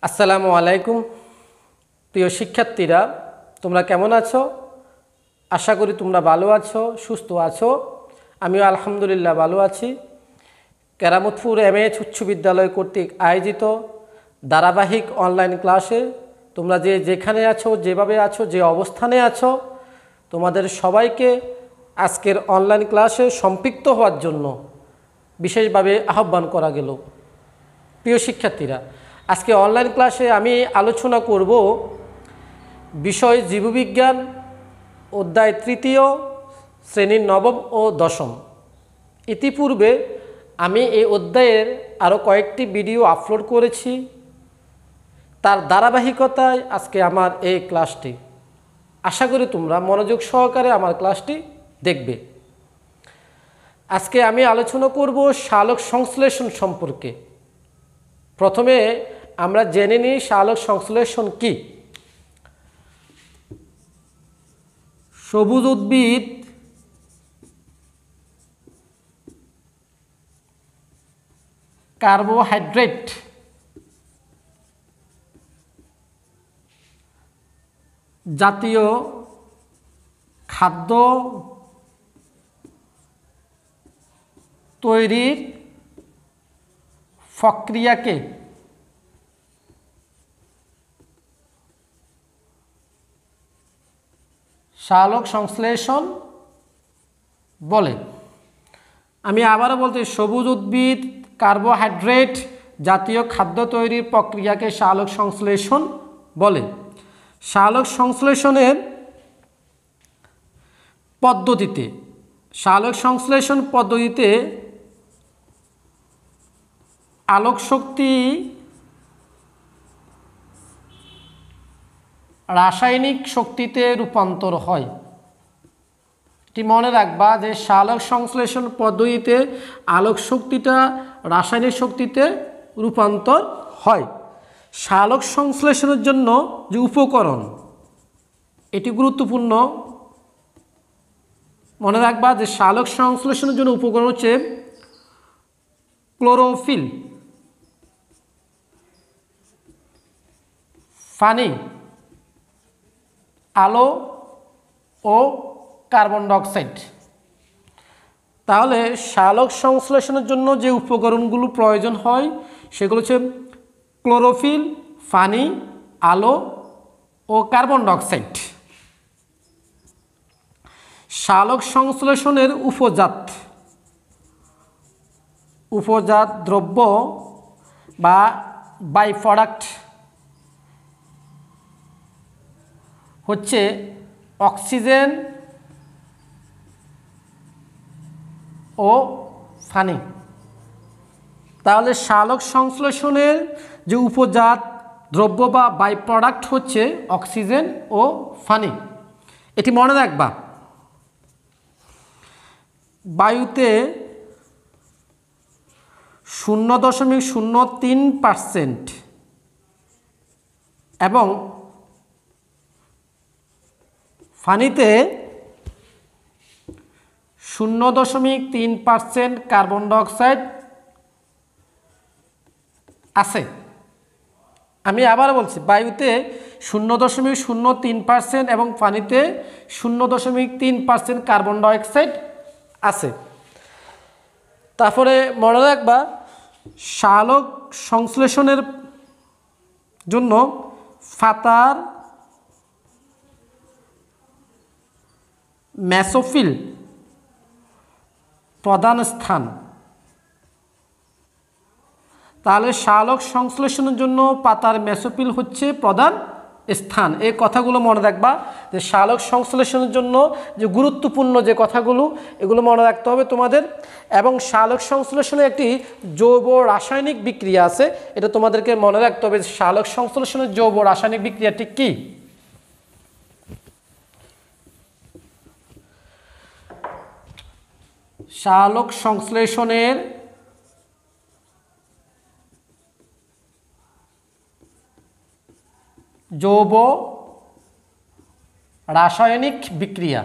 আসসালামু আলাইকুম প্রিয় শিক্ষার্থীরা, তোমরা কেমন আছো? আশা করি তোমরা ভালো আছো, সুস্থ আছো। আমিও আলহামদুলিল্লাহ ভালো আছি। কেরামতপুর এমএএইচ উচ্চ বিদ্যালয় কর্তৃক আয়োজিত ধারাবাহিক অনলাইন ক্লাসে তোমরা যেখানে আছো, যেভাবে আছো, যে অবস্থানে আছো, তোমাদের সবাইকে আজকের অনলাইন ক্লাসে সম্পৃক্ত হওয়ার জন্য বিশেষভাবে আহ্বান করা গেল। প্রিয় শিক্ষার্থীরা, আজকে অনলাইন ক্লাসে আমি আলোচনা করব বিষয় জীববিজ্ঞান, অধ্যায় তৃতীয়, শ্রেণীর নবম ও দশম। ইতিপূর্বে আমি এই অধ্যায়ের আরও কয়েকটি ভিডিও আপলোড করেছি, তার ধারাবাহিকতায় আজকে আমার এই ক্লাসটি। আশা করি তোমরা মনোযোগ সহকারে আমার ক্লাসটি দেখবে। আজকে আমি আলোচনা করব সালোক সংশ্লেষণ সম্পর্কে। প্রথমে আমরা জেনে নিই সালোক সংশ্লেষণ কি। সবুজ উদ্ভিদ কার্বোহাইড্রেট জাতীয় খাদ্য তৈরির প্রক্রিয়াকে সালোক সংশ্লেষণ বলে। আমি আবারও বলতে, সবুজ উদ্ভিদ কার্বোহাইড্রেট জাতীয় খাদ্য তৈরির প্রক্রিয়াকে সালোক সংশ্লেষণ বলে। সালোক সংশ্লেষণের পদ্ধতিতে আলোক শক্তি রাসায়নিক শক্তিতে রূপান্তর হয়। এটি মনে রাখবা যে সালোক সংশ্লেষণ পদ্ধতিতে আলোক শক্তিটা রাসায়নিক শক্তিতে রূপান্তর হয়। সালোক সংশ্লেষণের জন্য যে উপকরণ, এটি গুরুত্বপূর্ণ। মনে রাখবা যে সালোক সংশ্লেষণের জন্য উপকরণ হচ্ছে ক্লোরোফিল, পানি, আলো ও কার্বন ডাইঅক্সাইড। তাহলে সালোক সংশ্লেষণের জন্য যে উপকরণগুলো প্রয়োজন হয় সেগুলো হচ্ছে ক্লোরোফিল, পানি, আলো ও কার্বন ডাইঅক্সাইড। সালোক সংশ্লেষণের উপজাত দ্রব্য বা বাই প্রোডাক্ট হচ্ছে অক্সিজেন ও পানি। তাহলে সালোক সংশ্লেষণের যে উপজাত দ্রব্য বা বাই প্রোডাক্ট হচ্ছে অক্সিজেন ও পানি। এটি মনে রাখবা। বায়ুতে 0.03% এবং পানিতে 0.3% কার্বন ডাইঅক্সাইড আছে। আমি আবার বলছি, বায়ুতে 0.03% এবং পানিতে 0.3% কার্বন ডাইঅক্সাইড আছে। তারপরে মনে রাখবা, সালোক সংশ্লেষণের জন্য পাতার মেসোফিল প্রধান স্থান। তাহলে সালোক সংশ্লেষণের জন্য পাতার মেসোফিল হচ্ছে প্রধান স্থান। এই কথাগুলো মনে রাখবা যে সালোক সংশ্লেষণের জন্য যে গুরুত্বপূর্ণ যে কথাগুলো, এগুলো মনে রাখতে হবে তোমাদের। এবং সালোক সংশ্লেষণে একটি জৈব রাসায়নিক বিক্রিয়া আছে, এটা তোমাদেরকে মনে রাখতে হবে। সালোক সংশ্লেষণের জৈব রাসায়নিক বিক্রিয়াটি কি? সালোক সংশ্লেষণের জৈব রাসায়নিক বিক্রিয়া।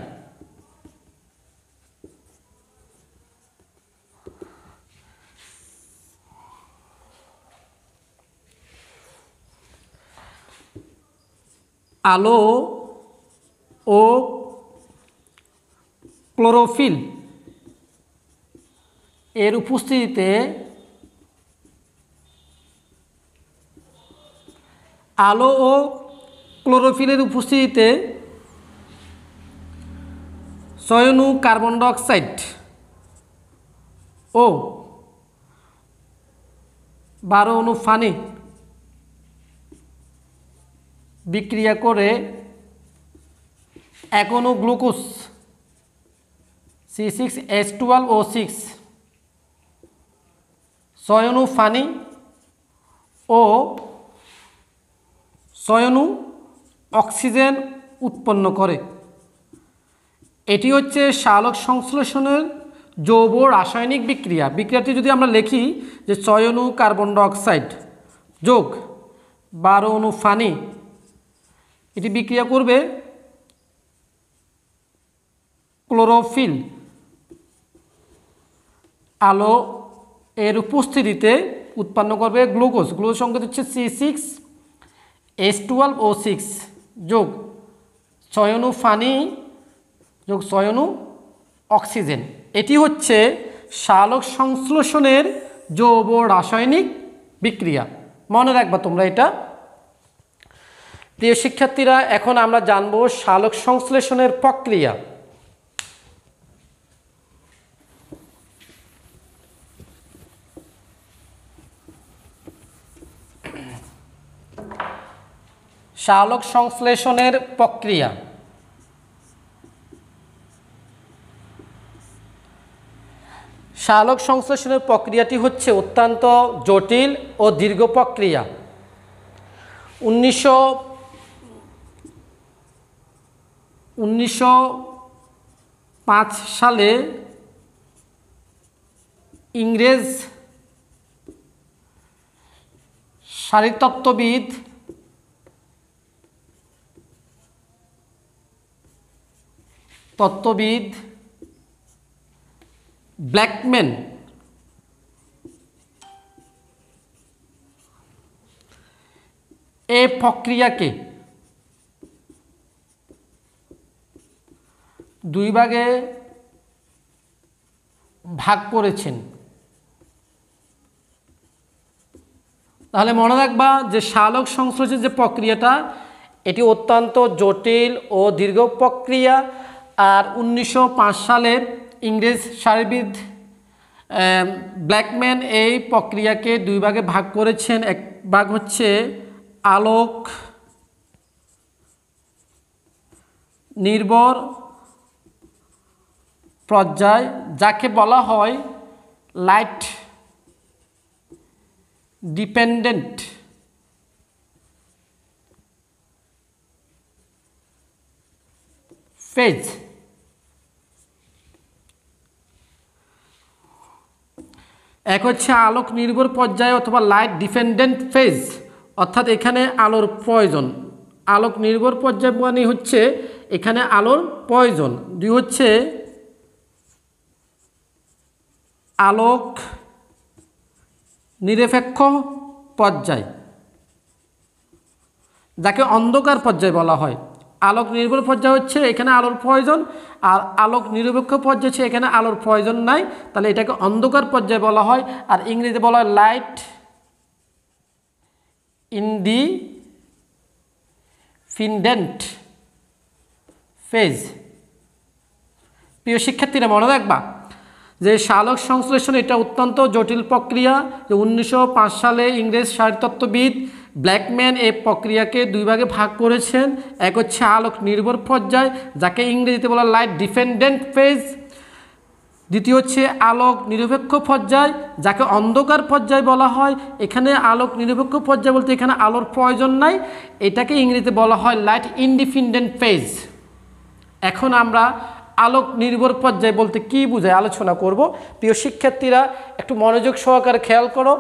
আলো ও ক্লোরোফিল এর উপস্থিতিতে আলো ও ক্লোরোফিলের উপস্থিতিতে সয়নু কার্বন ডাইঅক্সাইড ও 12 অণু পানি বিক্রিয়া করে 1 অণু গ্লুকোজ C6H12O6 6 অণু পানি ও 6 অণু অক্সিজেন উৎপন্ন করে। এটি হচ্ছে সালোক সংশ্লেষণের জৈব রাসায়নিক বিক্রিয়া। বিক্রিয়াটি যদি আমরা লিখি যে 6 অণু কার্বন ডাইঅক্সাইড যোগ 12 অণু পানি, এটি বিক্রিয়া করবে ক্লোরোফিল আলো এর উপস্থিতিতে উৎপন্ন করবে গ্লুকোজ। গ্লুকোজ সংকেত হচ্ছে C6H12O6 যোগ 6 অণু পানি যোগ 6 অণু অক্সিজেন। এটি হচ্ছে সালোক সংশ্লেষণের জৈব রাসায়নিক বিক্রিয়া। মনে রাখবা তোমরা এটা। প্রিয় শিক্ষার্থীরা, এখন আমরা জানব সালোক সংশ্লেষণের প্রক্রিয়া। সালোক সংশ্লেষণের প্রক্রিয়া। সালোক সংশ্লেষণের প্রক্রিয়াটি হচ্ছে অত্যন্ত জটিল ও দীর্ঘ প্রক্রিয়া। 1905 সালে ইংরেজ শারীরতত্ত্ববিদ ব্ল্যাকম্যান এই প্রক্রিয়াকে 2 ভাগে ভাগ করেছেন। তাহলে মনে রাখবা যে সালোক সংশ্লেষণের যে প্রক্রিয়াটা, এটি অত্যন্ত জটিল ও দীর্ঘ প্রক্রিয়া। আর 1905 সালের ইংরেজ শারীরবিদ ব্ল্যাকম্যান এই প্রক্রিয়াকে 2 ভাগে ভাগ করেছেন। এক ভাগ হচ্ছে আলোক নির্ভর পর্যায়, যাকে বলা হয় লাইট ডিপেন্ডেন্ট ফেজ। এক হচ্ছে আলোক নির্ভর পর্যায় অথবা লাইট ডিপেন্ডেন্ট ফেজ, অর্থাৎ এখানে আলোর প্রয়োজন। আলোক নির্ভর পর্যায় মানে হচ্ছে এখানে আলোর প্রয়োজন। 2 হচ্ছে আলোক নিরপেক্ষ পর্যায়, যাকে অন্ধকার পর্যায় বলা হয়। আলোক নির্ভর পর্যায় হচ্ছে এখানে আলোর প্রয়োজন, আর আলোক নিরপেক্ষ পর্যায় হচ্ছে এখানে আলোর প্রয়োজন নাই, তাহলে এটাকে অন্ধকার পর্যায় বলা হয়। আর ইংরেজিতে বলা হয় লাইট ইনডিপেন্ডেন্ট ফেজ। প্রিয় শিক্ষার্থীরা, মনে রাখবা যে সালোক সংশ্লেষণ এটা অত্যন্ত জটিল প্রক্রিয়া। যে 1905 সালে ইংরেজ শারীরতত্ত্ববিদ ব্ল্যাকম্যান এই প্রক্রিয়াকে 2 ভাগে ভাগ করেছেন। এক হচ্ছে আলোক নির্ভর পর্যায়, যাকে ইংরেজিতে বলা লাইট ডিপেন্ডেন্ট ফেজ। দ্বিতীয় হচ্ছে আলোক নিরপেক্ষ পর্যায়, যাকে অন্ধকার পর্যায় বলা হয়। এখানে আলোক নিরপেক্ষ পর্যায় বলতে এখানে আলোর প্রয়োজন নাই, এটাকে ইংরেজিতে বলা হয় লাইট ইনডিপেন্ডেন্ট ফেজ। এখন আমরা আলোক নির্ভর পর্যায় বলতে কি বোঝায় আলোচনা করব। প্রিয় শিক্ষার্থীরা, একটু মনোযোগ সহকারে খেয়াল করো।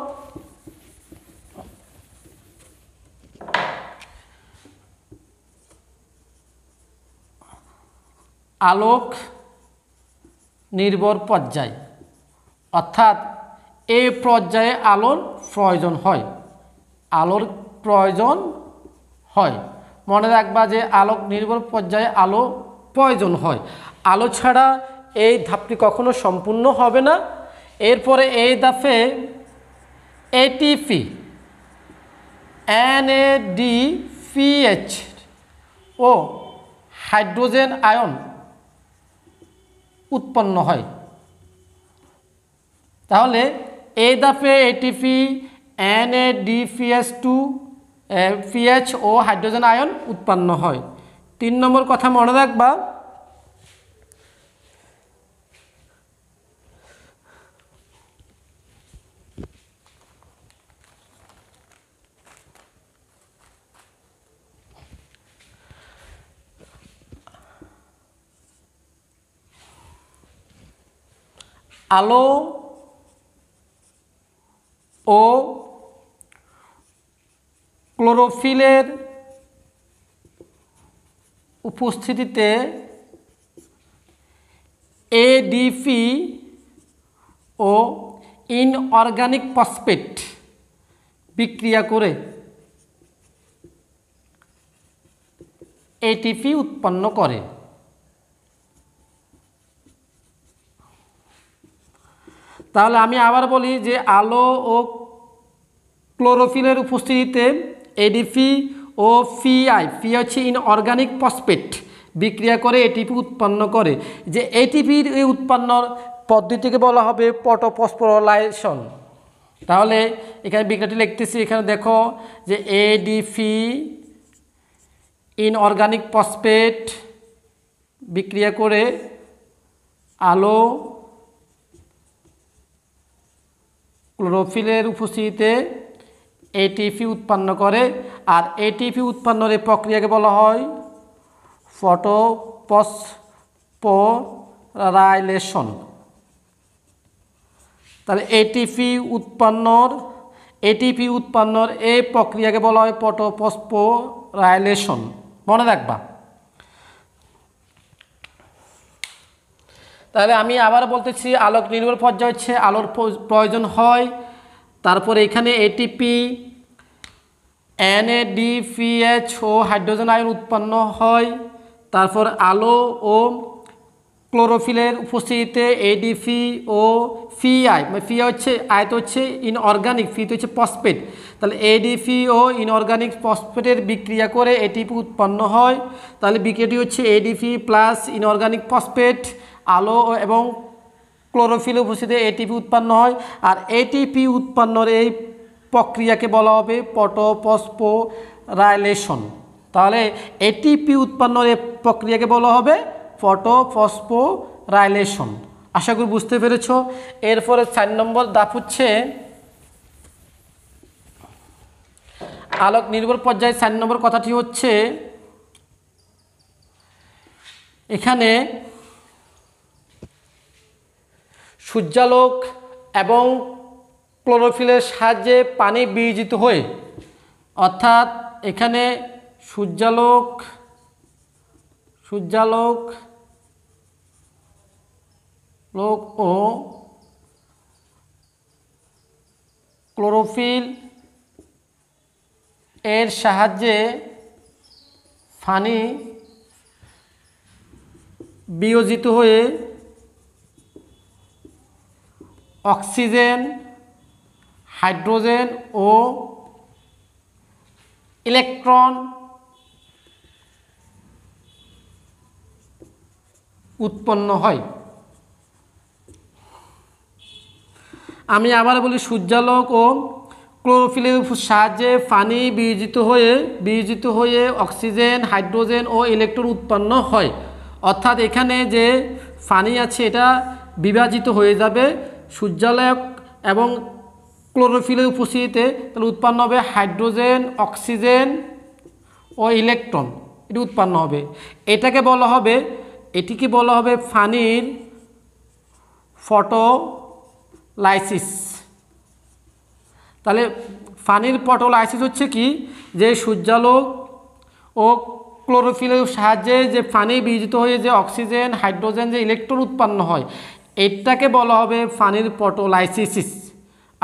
আলোক নির্ভর পর্যায় অর্থাৎ এই পর্যায়ে আলোর প্রয়োজন হয়। আলোর প্রয়োজন হয় মনে রাখবা যে আলোক নির্ভর পর্যায়ে আলো প্রয়োজন হয়, আলো ছাড়া এই ধাপটি কখনো সম্পূর্ণ হবে না। এরপরে এই ধাপে এটিপি NADPH ও হাইড্রোজেন আয়ন উৎপন্ন হয়। তাহলে এই ধাপে এটিপি NADPH ও হাইড্রোজেন আয়ন উৎপন্ন হয়। 3 নম্বর কথা মনে রাখবা, আলো ও ক্লোরোফিলের উপস্থিতিতে এডিপি ও ইনঅর্গানিক ফসফেট বিক্রিয়া করে এটিপি উৎপন্ন করে। তাহলে আমি আবার বলি যে আলো ও ক্লোরোফিলের উপস্থিতিতে এডিপি ও ফি হচ্ছে ইনঅর্গানিক ফসফেট বিক্রিয়া করে এটিপি উৎপন্ন করে। যে এটিপির এই উৎপন্নর পদ্ধতিকে বলা হবে ফটোফসফোরাইলেশন। তাহলে এখানে বিক্রিয়াটি লিখতেছি, এখানে দেখো যে এডিপি ইনঅর্গানিক ফসফেট বিক্রিয়া করে আলো ক্লোরোফিলের উপস্থিতিতে এটিপি উৎপন্ন করে, আর এটিপি উৎপন্নের এই প্রক্রিয়াকে বলা হয় ফটোফসফোরাইলেশন। তাহলে এটিপি উৎপন্নর এই প্রক্রিয়াকে বলা হয় ফটোফসফোরাইলেশন, মনে রাখবা। তাহলে আমি আবার বলতেছি, আলোক নির্ভর পর্যায় হচ্ছে আলোর প্রয়োজন হয়, তারপরে এখানে এটিপি NADPH ও হাইড্রোজেন আয়ন উৎপন্ন হয়, তারপর আলো ও ক্লোরোফিলের উপস্থিতিতে এডিপি ও ফি হচ্ছে আয়ত হচ্ছে ইনঅর্গানিক, ফি হচ্ছে ফসফেট। তাহলে এডিপি ও ইনঅর্গানিক ফসফেটের বিক্রিয়া করে এটিপি উৎপন্ন হয়। তাহলে বিক্রিয়াটি হচ্ছে এডিপি প্লাস ইনঅর্গানিক ফসফেট, আলো এবং ক্লোরোফিলের উপস্থিতিতে এটিপি উৎপন্ন হয়, আর এটিপি উৎপন্নের এই প্রক্রিয়াকে বলা হবে ফটোফসফোরাইলেশন। তাহলে এটিপি উৎপন্নের এই প্রক্রিয়াকে বলা হবে ফটোফসফোরাইলেশন। আশা করি বুঝতে পেরেছ। এরপরে 4 নম্বর ধাপ হচ্ছে আলোক নির্ভর পর্যায়ে 4 নম্বর কথাটি হচ্ছে এখানে সূর্যালোক এবং ক্লোরোফিলের সাহায্যে পানি বিয়োজিত হয়ে, অর্থাৎ এখানে সূর্যালোক ও ক্লোরোফিল এর সাহায্যে পানি বিয়োজিত হয়ে অক্সিজেন, হাইড্রোজেন ও ইলেকট্রন উৎপন্ন হয়। আমি আবার বলি, সূর্যালোক ও ক্লোরোফিলের সাহায্যে পানি বিয়োজিত হয়ে অক্সিজেন, হাইড্রোজেন ও ইলেকট্রন উৎপন্ন হয়। অর্থাৎ এখানে যে পানি আছে এটা বিভাজিত হয়ে যাবে সূর্যালোক এবং ক্লোরোফিলের উপস্থিতিতে, তাহলে উৎপন্ন হবে হাইড্রোজেন, অক্সিজেন ও ইলেকট্রন, এটি উৎপন্ন হবে। এটিকে বলা হবে পানির ফটোলাইসিস। তাহলে পানির ফটোলাইসিস হচ্ছে কি, যে সূর্যালোক ও ক্লোরোফিলের সাহায্যে যে পানি বিয়োজিত হয়ে যে অক্সিজেন, হাইড্রোজেন, যে ইলেকট্রন উৎপন্ন হয়, এটাকে বলা হবে পানির ফটোলাইসিস।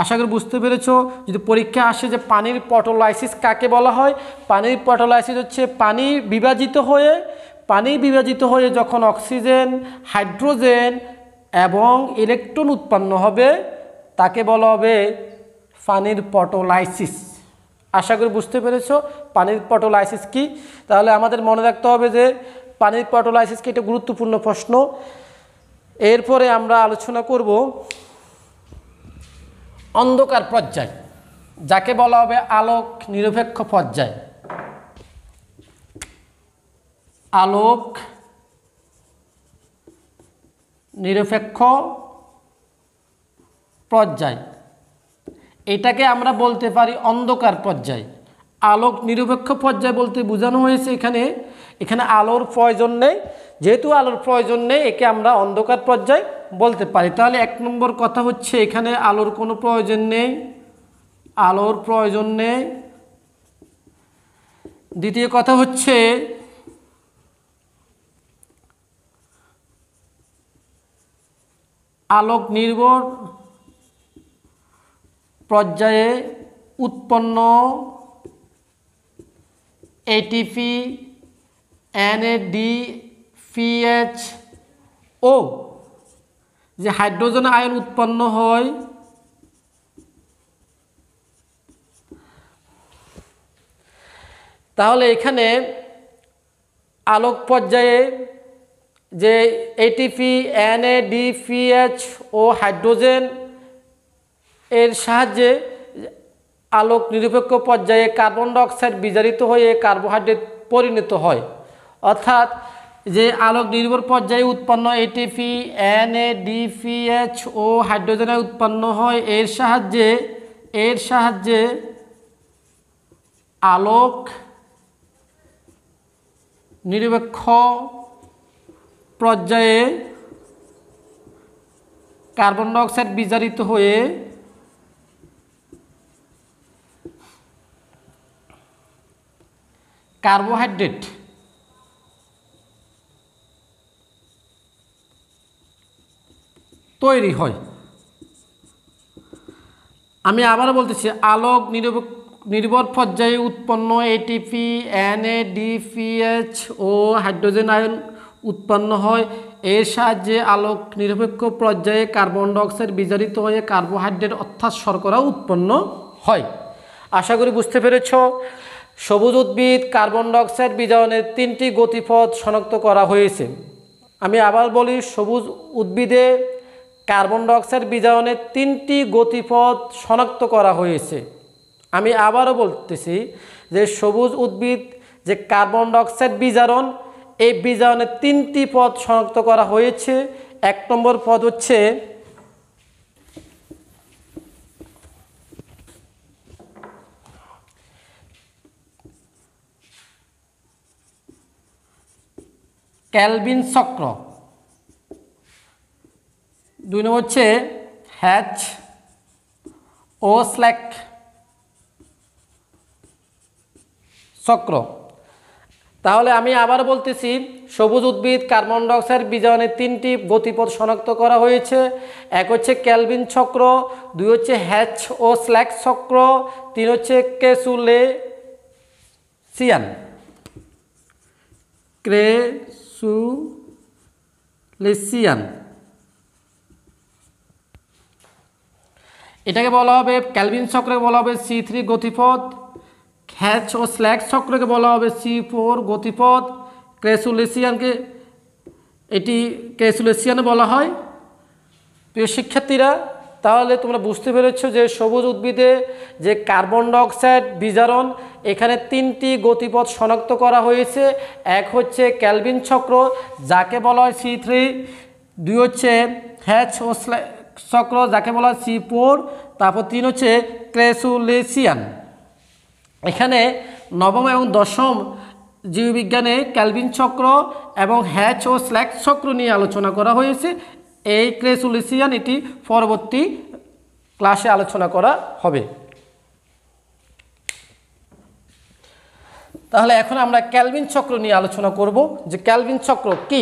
আশা করি বুঝতে পেরেছো। যদি পরীক্ষা আসে যে পানির পটোলাইসিস কাকে বলা হয়, পানির পটোলাইসিস হচ্ছে পানি বিভাজিত হয়ে যখন অক্সিজেন, হাইড্রোজেন এবং ইলেকট্রন উৎপন্ন হবে তাকে বলা হবে পানির পটোলাইসিস। আশা করি বুঝতে পেরেছো পানির পটোলাইসিস কি। তাহলে আমাদের মনে রাখতে হবে যে পানির পটোলাইসিস কি, এটা গুরুত্বপূর্ণ প্রশ্ন। এরপরে আমরা আলোচনা করব অন্ধকার পর্যায়, যাকে বলা হবে আলোক নিরপেক্ষ পর্যায়। আলোক নিরপেক্ষ পর্যায়, এটাকে আমরা বলতে পারি অন্ধকার পর্যায়। আলোক নিরপেক্ষ পর্যায় বলতে বোঝানো হয়েছে এখানে আলোর প্রয়োজন নেই, যেহেতু আলোর প্রয়োজন নেই একে আমরা অন্ধকার পর্যায় বলতে পারি। তাহলে 1 নম্বর কথা হচ্ছে এখানে আলোর কোনো প্রয়োজন নেই, আলোর প্রয়োজন নেই। দ্বিতীয় কথা হচ্ছে আলোক নির্ভর পর্যায়ে উৎপন্ন এটিপি, NADPHO যে হাইড্রোজেন আয়ন উৎপন্ন হয় তাহলে এখানে আলোক পর্যায়ে যে এটিপি, NADPHO হাইড্রোজেন এর সাহায্যে আলোক নিরপেক্ষ পর্যায়ে কার্বন ডাইঅক্সাইড বিজারিত হয়ে কার্বোহাইড্রেট পরিণত হয়। অর্থাৎ যে আলোক নির্ভর পর্যায়ে উৎপন্ন এটিপি, NADPHO হাইড্রোজেন উৎপন্ন হয় এর সাহায্যে আলোক নিরপেক্ষ পর্যায়ে কার্বন ডাইঅক্সাইড বিজারিত হয়ে কার্বোহাইড্রেট তৈরি হয়। আমি আবারও বলতেছি, আলোক নির্ভর পর্যায়ে উৎপন্ন এটিপি, NADPHO হাইড্রোজেন আয়ন উৎপন্ন হয় এর সাহায্যে আলোক নিরপেক্ষ পর্যায়ে কার্বন ডাইঅক্সাইড বিজারিত হয়ে কার্বোহাইড্রেট অর্থাৎ শর্করা উৎপন্ন হয়। আশা করি বুঝতে পেরেছ। সবুজ উদ্ভিদ কার্বন ডাইঅক্সাইড বিজারণের 3টি গতিপথ শনাক্ত করা হয়েছে। আমি আবার বলি, সবুজ উদ্ভিদে কার্বন ডাইঅক্সাইড বিজারণের 3টি গতিপথ শনাক্ত করা হয়েছে। আমি আবারও বলতেছি যে সবুজ উদ্ভিদ যে কার্বন ডাইঅক্সাইড বিজারণ, এই বিজারণের 3টি পথ শনাক্ত করা হয়েছে। 1 নম্বর পথ হচ্ছে ক্যালভিন চক্র, 2 নম্বর হচ্ছে Hatch-Ohlsck চক্র। তাহলে আমি আবার বলতেছি, সবুজ উদ্ভিদ কার্বন ডাইঅক্সাইড বিজারণের 3টি গতিপথ শনাক্ত করা হয়েছে। 1 হচ্ছে ক্যালভিন চক্র, 2 হচ্ছে Hatch-Ohlsck চক্র, 3 হচ্ছে ক্রেসুলেসিয়ান। এটাকে বলা হবে ক্যালভিন চক্রকে বলা হবে C3 গতিপথ, Hatch-Ohlsck চক্রকে বলা হবে C4 গতিপথ, ক্রেসুলেসিয়ান বলা হয়। প্রিয় শিক্ষার্থীরা, তাহলে তোমরা বুঝতে পেরেছ যে সবুজ উদ্ভিদে যে কার্বন ডাইঅক্সাইড বিজারণ, এখানে 3টি গতিপথ শনাক্ত করা হয়েছে। 1 হচ্ছে ক্যালভিন চক্র যাকে বলা হয় C3, 2 হচ্ছে Hatch-Ohlsck চক্র যাকে বলা হয় C4, তারপর 3 হচ্ছে ক্রেসুলেসিয়ান। এখানে নবম এবং দশম জীববিজ্ঞানে ক্যালভিন চক্র এবং Hatch-Ohlsck চক্র নিয়ে আলোচনা করা হয়েছে। এই ক্রেসুলেসিয়ান এটি পরবর্তী ক্লাসে আলোচনা করা হবে। তাহলে এখন আমরা ক্যালভিন চক্র নিয়ে আলোচনা করব যে ক্যালভিন চক্র কি।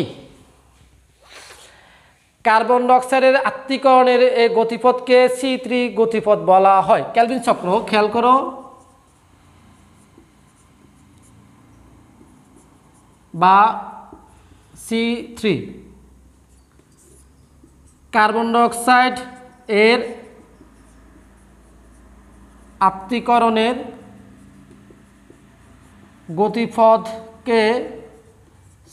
কার্বন ডাইঅক্সাইডের আত্তীকরণের এই গতিপথকে C3 গতিপথ বলা হয়। কেলভিন চক্র খেয়াল করো, বা C3। কার্বন ডাইঅক্সাইড এর আত্তীকরণের গতিপথকে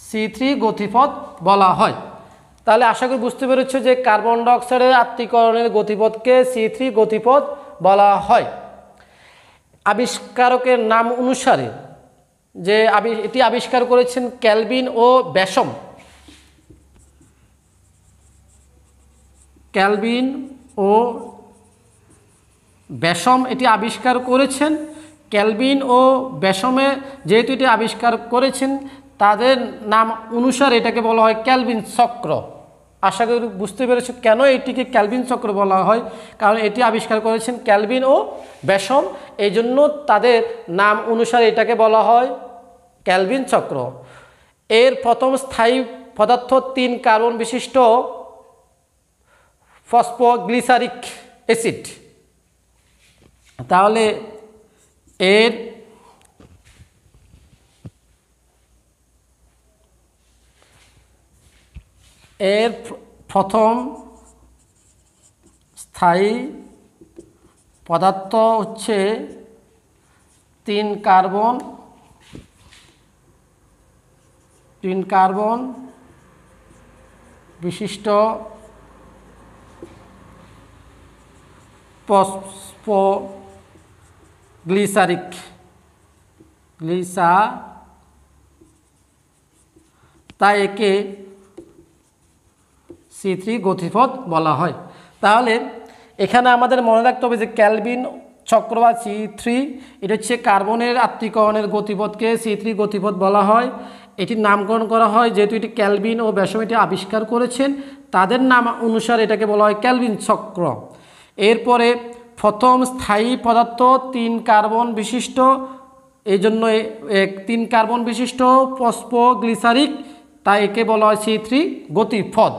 C3 গতিপথ বলা হয়। তাহলে আশা করি বুঝতে পেরেছো যে কার্বন ডাইঅক্সাইডের আত্তীকরণের গতিপথকে C3 গতিপথ বলা হয়। আবিষ্কারকের নাম অনুসারে যে এটি আবিষ্কার করেছেন ক্যালভিন ও ব্যাসম। ক্যালভিন ও ব্যাসম এটি আবিষ্কার করেছেন। ক্যালভিন ও ব্যাসমে যেহেতু এটি আবিষ্কার করেছেন, তাদের নাম অনুসারে এটাকে বলা হয় ক্যালভিন চক্র। আশা করি বুঝতে পেরেছো কেন এটিকে ক্যালভিন চক্র বলা হয়, কারণ এটি আবিষ্কার করেছেন ক্যালভিন ও ব্যাসম, এই জন্য তাদের নাম অনুসারে এটাকে বলা হয় ক্যালভিন চক্র। এর প্রথম স্থায়ী পদার্থ 3 কার্বন বিশিষ্ট ফসফোগ্লিসারিক অ্যাসিড। তাহলে এর প্রথম স্থায়ী পদার্থ হচ্ছে 3 কার্বন বিশিষ্ট ফসফোগ্লিসারিক তাই একে C3 গতিপথ বলা হয়। তাহলে এখানে আমাদের মনে রাখতে হবে যে ক্যালভিন চক্র বা C3 এটা হচ্ছে কার্বনের আত্তীকরণের গতিপথকে C3 গতিপথ বলা হয়। এটির নামকরণ করা হয় যেহেতু এটি ক্যালভিন ও ব্যাসম এটি আবিষ্কার করেছেন, তাদের নাম অনুসারে এটাকে বলা হয় ক্যালভিন চক্র। এরপরে প্রথম স্থায়ী পদার্থ 3 কার্বন বিশিষ্ট, এই জন্য 3 কার্বন বিশিষ্ট ফসফোগ্লিসারিক, তাই একে বলা হয় C3 গতিপথ।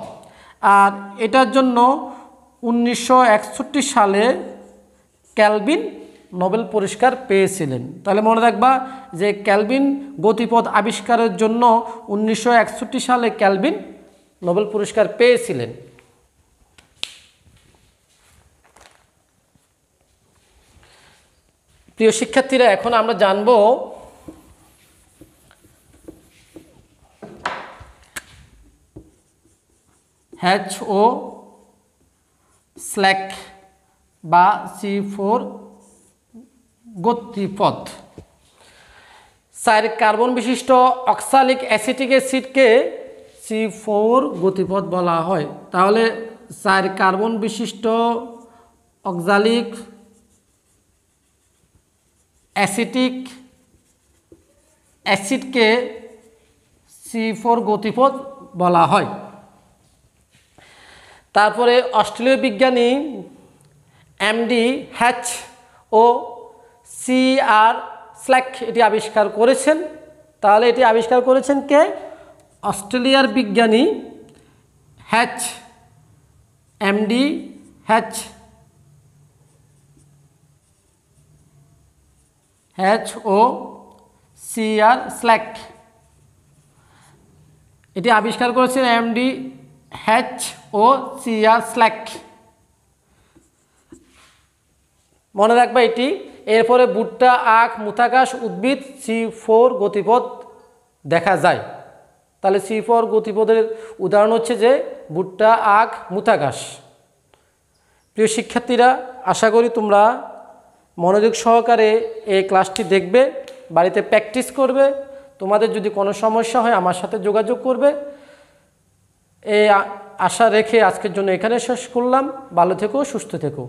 আর এটার জন্য 1961 সালে ক্যালভিন নোবেল পুরস্কার পেয়েছিলেন। তাহলে মনে রাখবা যে ক্যালভিন গতিপথ আবিষ্কারের জন্য 1961 সালে ক্যালভিন নোবেল পুরস্কার পেয়েছিলেন। প্রিয় শিক্ষার্থীরা, এখন আমরা জানব HO স্ল্যাক বা C4 গতিপথ। 4 কার্বন বিশিষ্ট অক্সালিক অ্যাসিটিক অ্যাসিডকে C4 গতিপথ বলা হয়। তাহলে 4 কার্বন বিশিষ্ট অক্সালিক অ্যাসিটিক অ্যাসিডকে C4 গতিপথ বলা হয়। তারপরে অস্ট্রেলীয় বিজ্ঞানী MD HO CR স্ল্যাক এটি আবিষ্কার করেছেন। তাহলে এটি আবিষ্কার করেছেন কে? অস্ট্রেলিয়ার বিজ্ঞানী MD HO CR স্ল্যাক। এটি আবিষ্কার করেছেন MD HO CR স্ল্যাক। মনে রাখবা এটি। এরপরে ভুট্টা, আখ, মুথাঘাস উদ্ভিদ C4 গতিপথ দেখা যায়। তাহলে C4 গতিপথের উদাহরণ হচ্ছে যে ভুট্টা, আখ, মুথাঘাস। প্রিয় শিক্ষার্থীরা, আশা করি তোমরা মনোযোগ সহকারে এই ক্লাসটি দেখবে, বাড়িতে প্র্যাকটিস করবে। তোমাদের যদি কোনো সমস্যা হয় আমার সাথে যোগাযোগ করবে। এই আশা রেখে আজকের জন্য এখানে শেষ করলাম। ভালো থেকো, সুস্থ থেকো।